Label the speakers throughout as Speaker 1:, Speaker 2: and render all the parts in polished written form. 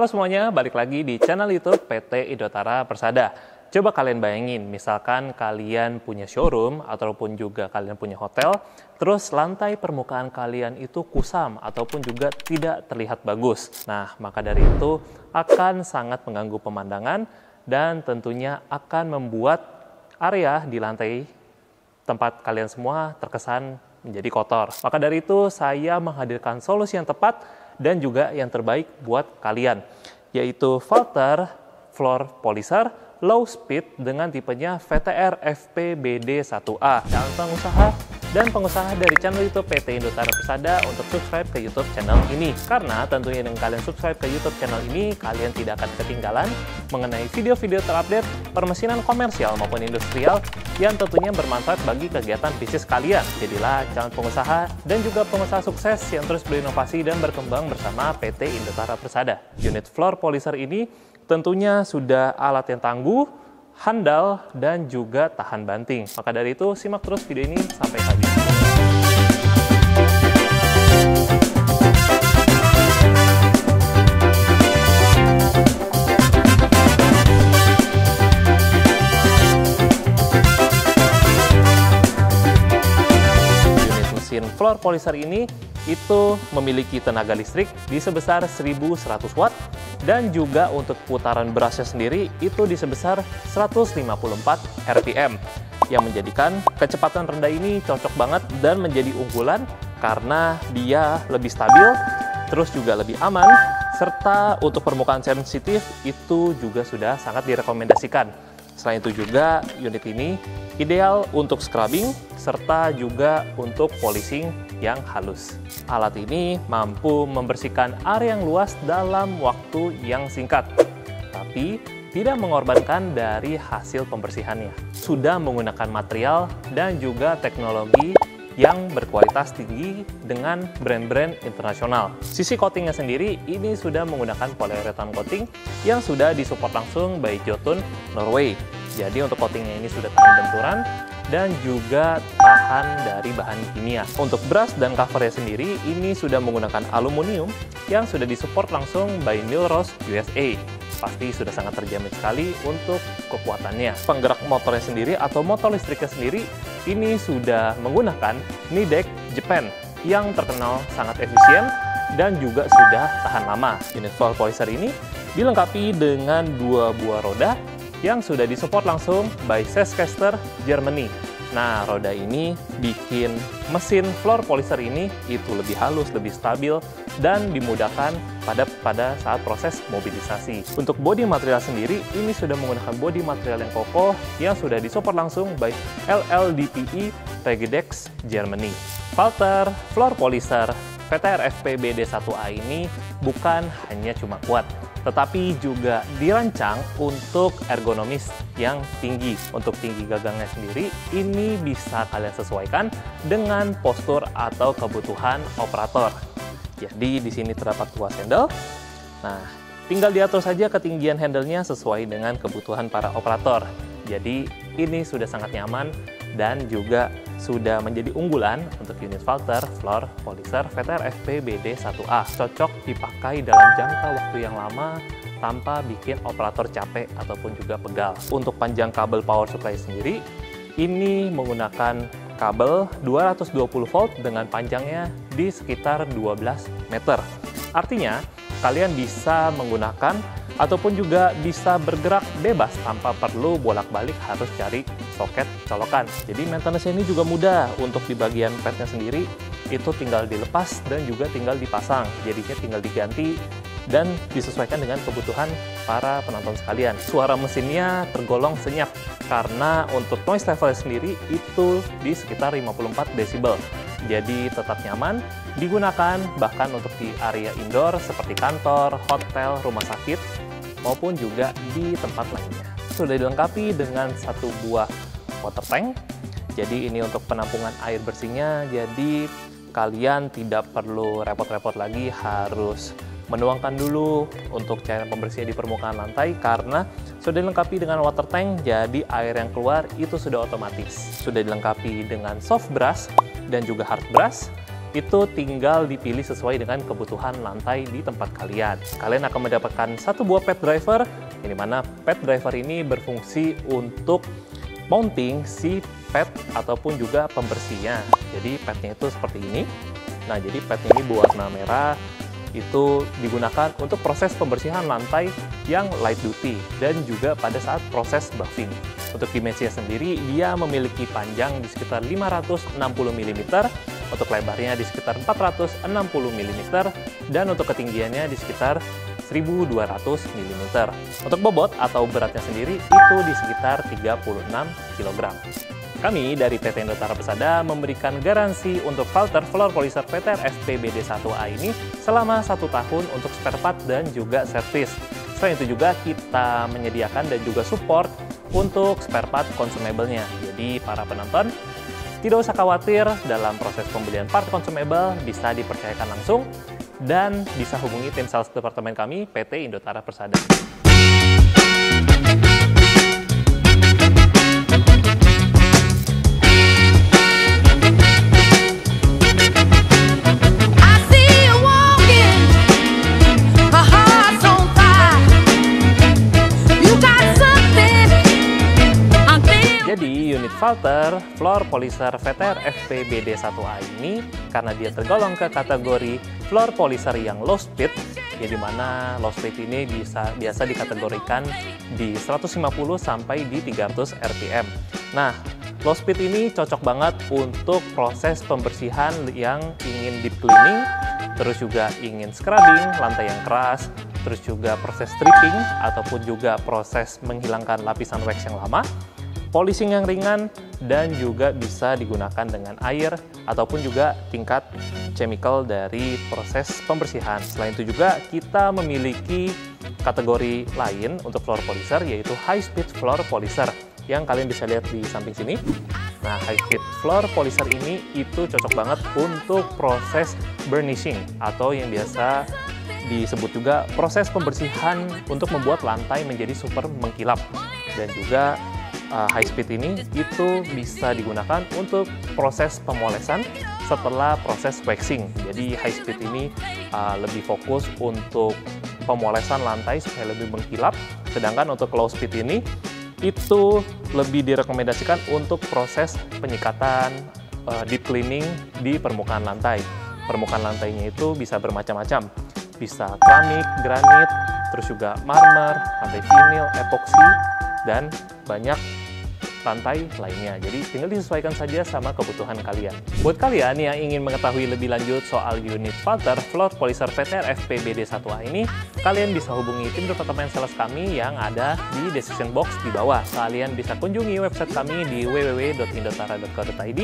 Speaker 1: Halo semuanya, balik lagi di channel YouTube PT Indotara Persada. Coba kalian bayangin, misalkan kalian punya showroom ataupun juga kalian punya hotel, terus lantai permukaan kalian itu kusam ataupun juga tidak terlihat bagus. Nah, maka dari itu akan sangat mengganggu pemandangan dan tentunya akan membuat area di lantai tempat kalian semua terkesan menjadi kotor. Maka dari itu saya menghadirkan solusi yang tepat dan juga yang terbaik buat kalian, yaitu Valter Floor Polisher Low Speed dengan tipenya VTR FP-BD1A. Calon pengusaha dan pengusaha dari channel YouTube PT Indotara Persada untuk subscribe ke YouTube channel ini. Karena tentunya dengan kalian subscribe ke YouTube channel ini, kalian tidak akan ketinggalan mengenai video-video terupdate permesinan komersial maupun industrial yang tentunya bermanfaat bagi kegiatan bisnis kalian. Jadilah calon pengusaha dan juga pengusaha sukses yang terus berinovasi dan berkembang bersama PT Indotara Persada. Unit Floor Polisher ini tentunya sudah alat yang tangguh, handal, dan juga tahan banting. Maka dari itu, simak terus video ini sampai habis. Unit mesin floor polisher ini itu memiliki tenaga listrik di sebesar 1100 watt dan juga untuk putaran berasnya sendiri itu di sebesar 154 rpm yang menjadikan kecepatan rendah ini cocok banget dan menjadi unggulan karena dia lebih stabil, terus juga lebih aman, serta untuk permukaan sensitif itu juga sudah sangat direkomendasikan. Selain itu juga unit ini ideal untuk scrubbing serta juga untuk polishing yang halus. Alat ini mampu membersihkan area yang luas dalam waktu yang singkat, tapi tidak mengorbankan dari hasil pembersihannya. Sudah menggunakan material dan juga teknologi yang berkualitas tinggi dengan brand-brand internasional. Sisi coatingnya sendiri ini sudah menggunakan polyurethane coating yang sudah disupport langsung by Jotun Norway. Jadi untuk coatingnya ini sudah tahan benturan dan juga tahan dari bahan kimia. Untuk brush dan covernya sendiri ini sudah menggunakan aluminium yang sudah disupport langsung by Millrose USA. Pasti sudah sangat terjamin sekali untuk kekuatannya. Penggerak motornya sendiri atau motor listriknya sendiri ini sudah menggunakan Nidec Japan yang terkenal sangat efisien dan juga sudah tahan lama. Unit floor polisher ini dilengkapi dengan dua buah roda yang sudah disupport langsung by Sescaster Germany. Nah, roda ini bikin mesin floor polisher ini itu lebih halus, lebih stabil, dan dimudahkan pada saat proses mobilisasi. Untuk bodi material sendiri, ini sudah menggunakan bodi material yang kokoh yang sudah disupport langsung by LLDPE Regidex Germany. Valter Floor Polisher VTR FP-BD1A ini bukan hanya cuma kuat, tetapi juga dirancang untuk ergonomis yang tinggi. Untuk tinggi gagangnya sendiri, ini bisa kalian sesuaikan dengan postur atau kebutuhan operator. Jadi di sini terdapat tuas handle. Nah, tinggal diatur saja ketinggian handle-nya sesuai dengan kebutuhan para operator. Jadi ini sudah sangat nyaman dan juga sudah menjadi unggulan untuk unit Valter Floor Polisher VTR FP-BD1A. Cocok dipakai dalam jangka waktu yang lama tanpa bikin operator capek ataupun juga pegal. Untuk panjang kabel power supply sendiri, ini menggunakan kabel 220 volt dengan panjangnya di sekitar 12 meter. Artinya, kalian bisa menggunakan ataupun juga bisa bergerak bebas tanpa perlu bolak-balik harus cari soket colokan. Jadi maintenance ini juga mudah. Untuk di bagian padnya sendiri itu tinggal dilepas dan juga tinggal dipasang. Jadinya tinggal diganti dan disesuaikan dengan kebutuhan para penonton sekalian. Suara mesinnya tergolong senyap karena untuk noise level sendiri itu di sekitar 54 desibel. Jadi tetap nyaman digunakan bahkan untuk di area indoor seperti kantor, hotel, rumah sakit, maupun juga di tempat lainnya. Sudah dilengkapi dengan satu buah water tank. Jadi ini untuk penampungan air bersihnya, jadi kalian tidak perlu repot-repot lagi harus menuangkan dulu untuk cairan pembersihnya di permukaan lantai karena sudah dilengkapi dengan water tank, jadi air yang keluar itu sudah otomatis. Sudah dilengkapi dengan soft brush dan juga hard brush itu tinggal dipilih sesuai dengan kebutuhan lantai di tempat kalian. Kalian akan mendapatkan satu buah pad driver, yang dimana pad driver ini berfungsi untuk mounting si pad ataupun juga pembersihnya. Jadi padnya itu seperti ini. Nah, jadi padnya ini berwarna merah, itu digunakan untuk proses pembersihan lantai yang light duty dan juga pada saat proses buffing. Untuk dimensinya sendiri, dia memiliki panjang di sekitar 560 mm, untuk lebarnya di sekitar 460 mm, dan untuk ketinggiannya di sekitar 1200 mm. Untuk bobot atau beratnya sendiri itu di sekitar 36 kg. Kami dari PT Indotara Persada memberikan garansi untuk filter floor polisher VTR FP-BD1A ini selama 1 tahun untuk spare part dan juga servis. Selain itu juga kita menyediakan dan juga support untuk spare part consumable-nya. Jadi para penonton tidak usah khawatir dalam proses pembelian part consumable, bisa dipercayakan langsung dan bisa hubungi tim sales departemen kami PT Indotara Persada. Jadi unit filter floor polisher VTR FP-BD1A ini karena dia tergolong ke kategori floor polisher yang low speed, ya dimana low speed ini biasa dikategorikan di 150 sampai di 300 rpm. Nah, low speed ini cocok banget untuk proses pembersihan yang ingin deep cleaning, terus juga ingin scrubbing lantai yang keras, terus juga proses stripping ataupun juga proses menghilangkan lapisan wax yang lama, polishing yang ringan, dan juga bisa digunakan dengan air ataupun juga tingkat chemical dari proses pembersihan. Selain itu juga kita memiliki kategori lain untuk floor polisher, yaitu high speed floor polisher yang kalian bisa lihat di samping sini. Nah, high speed floor polisher ini itu cocok banget untuk proses burnishing atau yang biasa disebut juga proses pembersihan untuk membuat lantai menjadi super mengkilap. Dan juga high speed ini itu bisa digunakan untuk proses pemolesan setelah proses waxing. Jadi high speed ini lebih fokus untuk pemolesan lantai supaya lebih mengkilap, sedangkan untuk low speed ini itu lebih direkomendasikan untuk proses penyikatan deep cleaning di permukaan lantai. Permukaan lantainya itu bisa bermacam-macam, bisa keramik, granit, terus juga marmer, lantai vinil, epoksi, dan banyak lantai lainnya. Jadi tinggal disesuaikan saja sama kebutuhan kalian. Buat kalian yang ingin mengetahui lebih lanjut soal unit filter floor polisher VTR FP-BD1A ini, kalian bisa hubungi tim departemen sales kami yang ada di description box di bawah. Kalian bisa kunjungi website kami di www.indotara.co.id,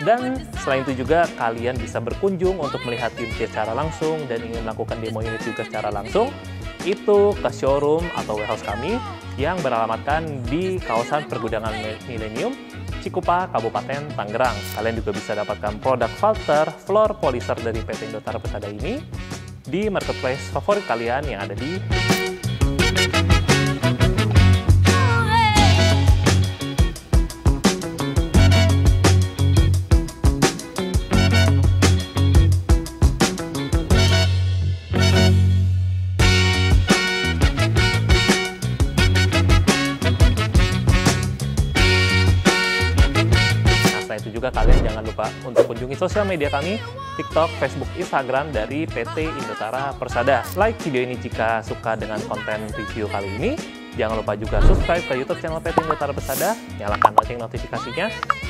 Speaker 1: dan selain itu juga kalian bisa berkunjung untuk melihat unit secara langsung dan ingin melakukan demo unit juga secara langsung, itu ke showroom atau warehouse kami yang beralamatkan di kawasan Pergudangan Milenium, Cikupa, Kabupaten Tangerang. Kalian juga bisa dapatkan produk filter floor polisher dari PT Indotara Persada ini di marketplace favorit kalian yang ada di juga. Kalian jangan lupa untuk kunjungi sosial media kami, TikTok, Facebook, Instagram dari PT Indotara Persada. Like video ini jika suka dengan konten review kali ini. Jangan lupa juga subscribe ke YouTube channel PT Indotara Persada, nyalakan lonceng notifikasinya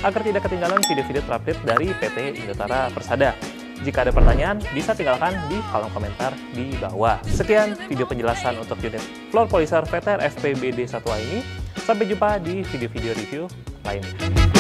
Speaker 1: agar tidak ketinggalan video-video terupdate dari PT Indotara Persada. Jika ada pertanyaan, bisa tinggalkan di kolom komentar di bawah. Sekian video penjelasan untuk unit floor polisher VTR FP-BD1A ini. Sampai jumpa di video-video review lainnya.